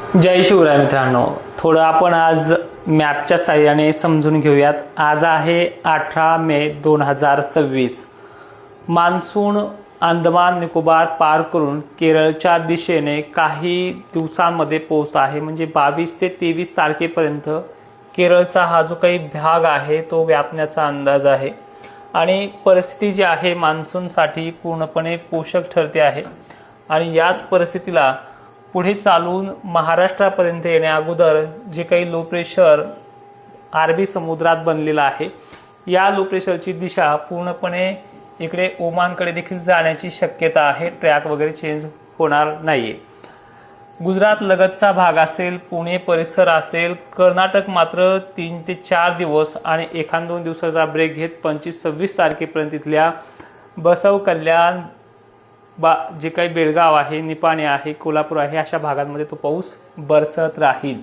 जय शिवराय मित्रांनो, थोडं आपण आज मॅपच्या साहाय्याने समजून घेऊयात। आज आहे 18 मे 2026। मान्सून अंदमान निकोबार पार करून केरळच्या दिशेने काही दिवसांमध्ये पोहोचतो आहे। म्हणजे 22 ते 23 तारखेपर्यंत केरळचा हा जो काही भाग आहे तो व्यापण्याचा अंदाज आहे आणि परिस्थिती जी आहे मान्सूनसाठी पूर्णपणे पोषक ठरते आहे। आणि याच परिस्थितीला पुढे चालून महाराष्ट्रापर्यंत येण्या अगोदर जे काही लो प्रेशर अरबी समुद्रात बनलेला आहे, या लो प्रेशरची दिशा पूर्णपणे इकडे ओमानकडे देखील जाण्याची शक्यता आहे। ट्रॅक वगैरे चेंज होणार नाहीये। गुजरात लगतचा भाग असेल, पुणे परिसर असेल, कर्नाटक मात्र 3 ते 4 दिवस आणि एखाद 2 दिवसाचा ब्रेक घेत 25-26 तारखेपर्यंत इथल्या बसव कल्याण जे काही बेळगाव आहे, निपाणी आहे, कोल्हापूर आहे, अशा भागांमध्ये तो पाऊस बरसत राहील।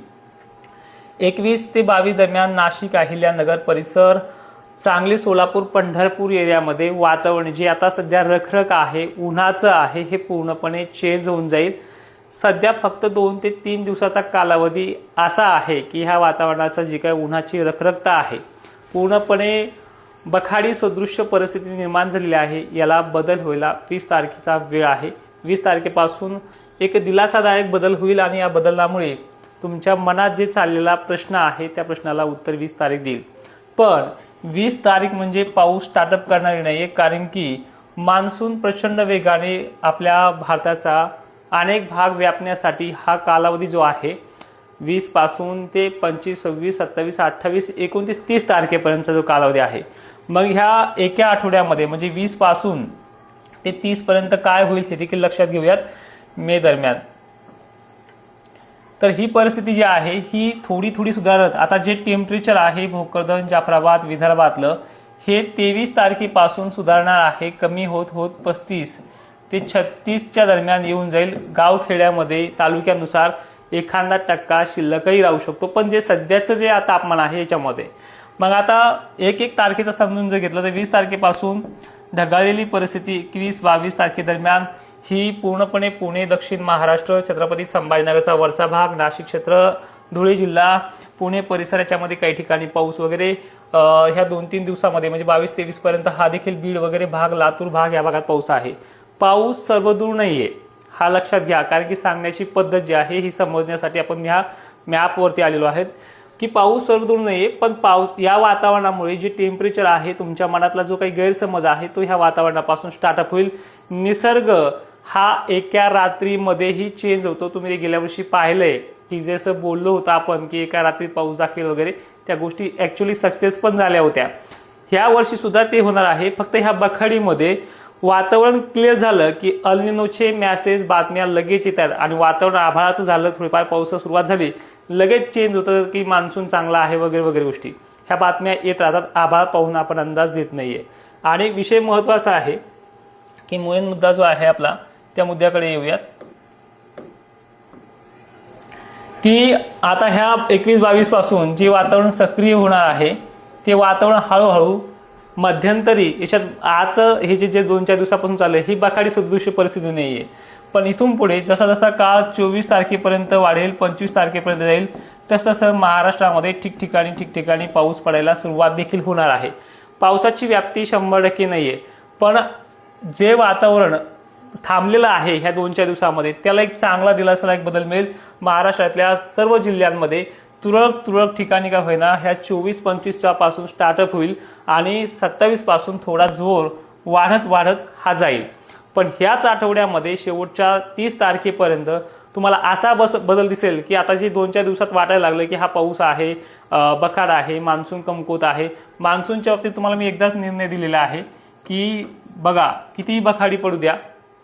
21 ते 22 दरम्यान नाशिक, अहिल्यानगर परिसर, सांगली, सोलापूर, पंढरपूर एरियामध्ये वातावरण जे आता सध्या रखरख आहे, उन्हाचं आहे, हे पूर्णपणे चेंज होऊन जाईल। सध्या फक्त 2 ते 3 दिवसाचा कालावधी असा आहे की ह्या वातावरणाचा जी काही उन्हाची रखरखता आहे पूर्णपणे बखाडी सदृश्य परिस्थिती निर्माण झालेली आहे, याला बदल व्हायला 20 तारखेचा वेळ आहे। 20 तारखेपासून एक दिलासादायक बदल होईल आणि या बदलामुळे तुमच्या मनात जे चाललेला प्रश्न आहे त्या प्रश्नाला उत्तर 20 तारीख देईल। पण 20 तारीख म्हणजे पाऊस स्टार्टअप करणारी नाही, कारण की मान्सून प्रचंड वेगाने आपल्या भारताचा अनेक भाग व्यापण्यासाठी हा कालावधी जो आहे 20 पासून ते 25, 26, 27, 28, 29, 30 तारखेपर्यंतचा जो कालावधी आहे, मग ह्या एका आठवड्यामध्ये म्हणजे 20 पासून ते 30 पर्यंत काय होईल हे देखील लक्षात घेऊयात मे दरम्यान। तर ही परिस्थिती जी आहे ही थोडी सुधारत आता जे टेम्परेचर आहे भोकरदन, जाफराबाद, विदर्भातलं हे 23 तारखेपासून सुधारणार आहे। कमी होत होत 35 ते 36च्या दरम्यान येऊन जाईल। गावखेड्यामध्ये तालुक्यानुसार एखादा टक्का शिल्लकही राहू शकतो, पण जे सध्याचं जे तापमान आहे याच्यामध्ये मग आता 1 तारखेचा समजून जर घेतलं तर 20 तारखेपासून ढगाळलेली परिस्थिती 21-22 तारखेदरम्यान ही पूर्णपणे पुणे, दक्षिण महाराष्ट्र, छत्रपती संभाजीनगरचा वरचा भाग, नाशिक क्षेत्र, धुळे जिल्हा, पुणे परिसर याच्यामध्ये काही ठिकाणी पाऊस वगैरे ह्या 2-3 दिवसामध्ये म्हणजे 22-23 पर्यंत हा देखील बीड वगैरे भाग, लातूर भाग या भागात पाऊस आहे। पाऊस सर्वदूर नाहीये हा लक्षात घ्या, कारण की सांगण्याची पद्धत जी आहे ही समजण्यासाठी आपण ह्या मॅपवरती आलेलो आहेत की पाऊस सर्वदूर नाहीये, पण या वातावरणामुळे जे टेम्परेचर आहे तुमच्या मनातला जो काही गैरसमज आहे तो ह्या वातावरणापासून स्टार्टअप होईल। निसर्ग हा एका रात्रीमध्येही चेंज होतो। तुम्ही गेल्या वर्षी पाहिलंय की जसं बोललो होतं आपण की एका रात्रीत पाऊस दाखवेल वगैरे, त्या गोष्टी ऍक्च्युअली सक्सेस पण झाल्या होत्या। ह्या वर्षी सुद्धा ते होणार आहे। फक्त ह्या बखाडीमध्ये वातावरण क्लिअर झालं की अल निनोचे मेसेज बातम्या लगेच येतात आणि वातावरण आभाळाचं झालं, थोडीफार पावसाला सुरुवात झाली, लगेच चेंज होतं की मान्सून चांगला आहे वगैरे वगैरे गोष्टी ह्या बातम्या येत राहतात। आभाळ पाहून आपण अंदाज देत नाहीये। आणि विषय महत्त्वाचा आहे की मेन मुद्दा जो आहे आपला त्या मुद्द्याकडे येऊयात की आता ह्या 21-22 पासून जे वातावरण सक्रिय होणार आहे ते वातावरण हळूहळू मध्यंतरी याच्यात आज हे जे 2-4 दिवसापासून चालू आहे ही बखाडी सदृश्य परिस्थिती नाहीये, पण इथून पुढे जसा जसा काळ 24 तारखेपर्यंत वाढेल, 25 तारखेपर्यंत जाईल, तसं महाराष्ट्रामध्ये ठिकठिकाणी पाऊस पडायला सुरुवात देखील होणार आहे। पावसाची व्याप्ती 100% नाहीये, पण जे वातावरण थांबलेलं आहे ह्या 2-4 दिवसामध्ये त्याला एक चांगला दिलासादायक बदल मिळेल। महाराष्ट्रातल्या सर्व जिल्ह्यांमध्ये तुरळक ठिकाणी का होईना ह्या 24-25 पासून स्टार्टअप होईल आणि 27 पासून थोडा जोर वाढत हा जाईल। पण ह्याच आठवड्यामध्ये शेवटच्या 30 तारखेपर्यंत तुम्हाला असा बदल दिसेल की आता जे 2-4 दिवसात वाटायला लागलं की हा पाऊस आहे, बखाड आहे, मान्सून कमकुवत आहे। मान्सूनच्या बाबतीत तुम्हाला मी एकदाच निर्णय दिलेला आहे की बघा कितीही बखाडी पडू द्या,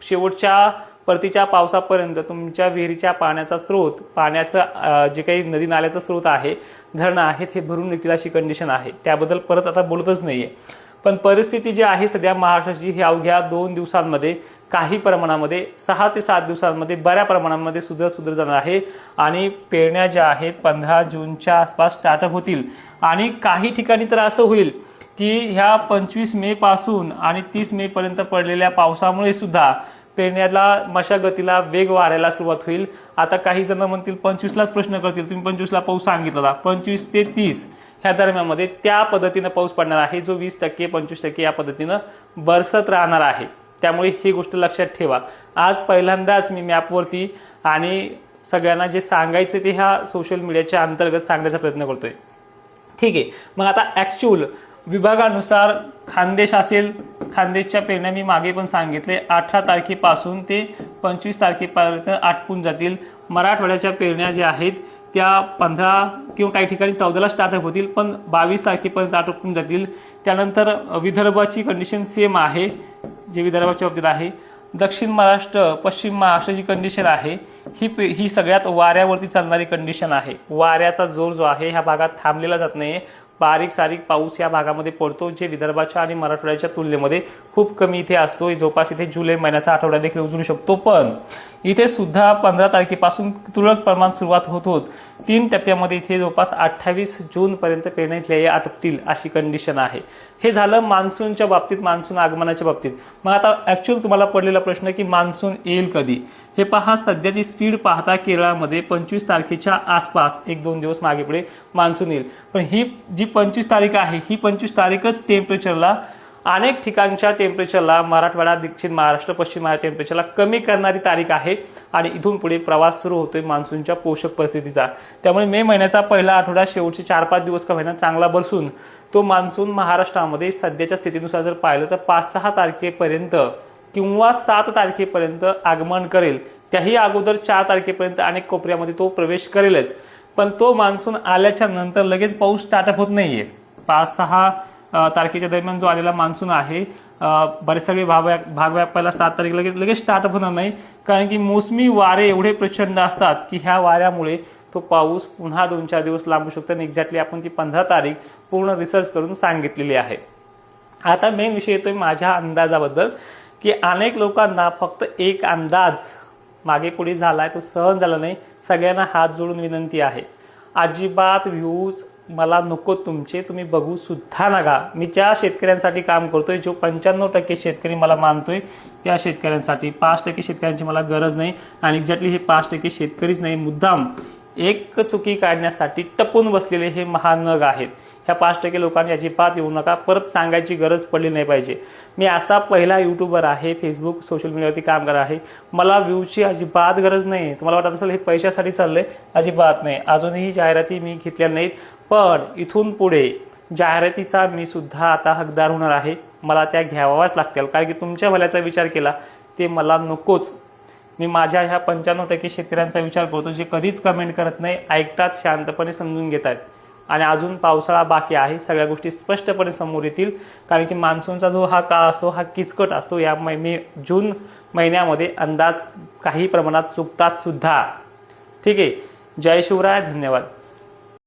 शेवटच्या परतीच्या पावसापर्यंत तुमच्या विहिरीच्या पाण्याचा स्रोत, पाण्याचं जे काही नदी नाल्याचा स्रोत आहे, धरणं आहेत, हे भरून निघतील अशी कंडिशन आहे। त्याबद्दल परत आता बोलतच नाहीये, पण परिस्थिती जी आहे सध्या महाराष्ट्राची ही अवघ्या 2 दिवसांमध्ये काही प्रमाणामध्ये 6 ते 7 दिवसांमध्ये बऱ्या प्रमाणामध्ये सुधार जाणार आहे आणि पेरण्या ज्या आहेत 15 जूनच्या आसपास स्टार्टअप होतील। आणि काही ठिकाणी तर असं होईल की ह्या 25 मे पासून आणि 30 मे पर्यंत पडलेल्या पावसामुळे सुद्धा पेरण्याला मशागतीला वेग वाढायला सुरुवात होईल. आता काही जण म्हणतील 25लाच प्रश्न करतील, तुम्ही 25ला पाऊस सांगितला, 25 ते 30 ह्या दरम्यानमध्ये त्या पद्धतीनं पाऊस पडणार आहे, जो 20% 25% या पद्धतीनं बरसत राहणार आहे. त्यामुळे ही गोष्ट लक्षात ठेवा. आज पहिल्यांदाच मी मॅपवरती आणि सगळ्यांना जे सांगायचं ते ह्या सोशल मीडियाच्या अंतर्गत सांगण्याचा प्रयत्न करतोय. ठीक आहे, मग आता ॲक्च्युअल विभागानुसार खानदेश असेल, खानदेशच्या पेरण्या मी मागे पण सांगितले 18 तारखेपासून ते 25 तारखेपर्यंत आटपून जातील. मराठवाड्याच्या पेरण्या ज्या आहेत त्या 15 किंवा काही ठिकाणी 14ला स्टार्टअप होतील, पण 22 तारखेपर्यंत आटपून जातील. त्यानंतर विदर्भाची कंडिशन सेम आहे, जे विदर्भाच्या बाबतीत आहे. दक्षिण महाराष्ट्र, पश्चिम महाराष्ट्राची कंडिशन आहे ही सगळ्यात वाऱ्यावरती चालणारी कंडिशन आहे. वाऱ्याचा जोर जो आहे ह्या भागात थांबलेला जात नाही. बारीक सारीक पाऊस या भागामध्ये पडतो, जे विदर्भाच्या आणि मराठवाड्याच्या तुलनेमध्ये खूप कमी इथे असतो. जवळपास इथे जुलै महिन्याचा आठवडा देखील उजळू शकतो. पण इथे सुद्धा 15 तारखेपासून तुरळक प्रमाणात सुरुवात होत 3 टप्प्यामध्ये इथे जवळपास 28 जूनपर्यंत पेरण्या आटपतील अशी कंडिशन आहे. हे झालं मान्सूनच्या बाबतीत, मान्सून आगमनाच्या बाबतीत. मग आता ॲक्च्युअल तुम्हाला पडलेला प्रश्न की मान्सून येईल कधी. हे पहा, सध्याची स्पीड पाहता केरळामध्ये 25 तारखेच्या आसपास 1-2 दिवस मागे पुढे मान्सून येईल. पण ही जी 25 तारीख आहे ही 25 तारीखच टेम्परेचरला, अनेक ठिकाणच्या टेम्परेचरला, मराठवाडा, दक्षिण महाराष्ट्र, पश्चिम महाराष्ट्र टेम्परेचरला कमी करणारी तारीख आहे. आणि इथून पुढे प्रवास सुरू होतोय मान्सूनच्या पोषक परिस्थितीचा. त्यामुळे मे महिन्याचा पहिला आठवडा, शेवटचे 4-5 दिवस का महिना चांगला बरसून तो मान्सून महाराष्ट्रामध्ये सध्याच्या स्थितीनुसार जर पाहिलं तर 5-6 तारखेपर्यंत किंवा 7 तारखेपर्यंत आगमन करेल. त्याही अगोदर 4 तारखेपर्यंत अनेक कोपऱ्यामध्ये तो प्रवेश करेलच. पण तो मान्सून आल्याच्या नंतर लगेच पाऊस स्टार्टअप होत नाहीये. 5-6 तारखेच्या दरम्यान जो आलेला मान्सून आहे, बरेच सगळे भाग व्यापायला 7 तारीख लगेच स्टार्टअप होणार नाही. कारण की मोसमी वारे एवढे प्रचंड असतात की ह्या वाऱ्यामुळे तो पाऊस पुन्हा 2-4 दिवस लांबू शकतो. आणि एक्झॅक्टली आपण ती 15 तारीख पूर्ण रिसर्च करून सांगितलेली आहे. आता मेन विषय येतोय माझ्या अंदाजाबद्दल, की अनेक लोकांना फक्त एक अंदाज मागे पुढे झालाय, तो सहन झाला नाही. सगळ्यांना हात जोडून विनंती आहे, अजिबात व्ह्यूज मला नको तुमचे, तुम्ही बघू सुद्धा नका. मी ज्या शेतकऱ्यांसाठी काम करतोय, जो 95% शेतकरी मला मानतोय, त्या शेतकऱ्यांसाठी, 5% शेतकऱ्यांची मला गरज नाही. आणि एक्झॅक्टली हे 5% शेतकरीच नाही, मुद्दाम एक चुकी काढण्यासाठी टपून बसलेले हे महानग आहेत. ह्या 5% लोकांनी अजिबात येऊ नका. परत सांगायची गरज पडली नाही पाहिजे. मी असा पहिला यूट्यूबर आहे, फेसबुक सोशल मीडियावरती काम करत आहे. मला व्ह्यूची अजिबात गरज नाही. तुम्हाला वाटत असेल हे पैशासाठी चाललंय, अजिबात नाही. अजूनही जाहिराती मी घेतल्या नाहीत, पण इथून पुढे जाहिरातीचा मी सुद्धा आता हकदार होणार आहे. मला त्या घ्यावाच लागतील, कारण की तुमच्या भल्याचा विचार केला ते मला नकोच. मी माझ्या ह्या 95% शेतकऱ्यांचा विचार करतो, जे कधीच कमेंट करत नाही, ऐकतात, शांतपणे समजून घेतात. आणि अजून पावसाळा बाकी आहे, सगळ्या गोष्टी स्पष्टपणे समोर येतील. कारण की मान्सूनचा जो हा काळ असतो हा किचकट असतो. या जून महिन्यामध्ये अंदाज काही प्रमाणात चुकतात सुद्धा. ठीक आहे, जय शिवराय, धन्यवाद.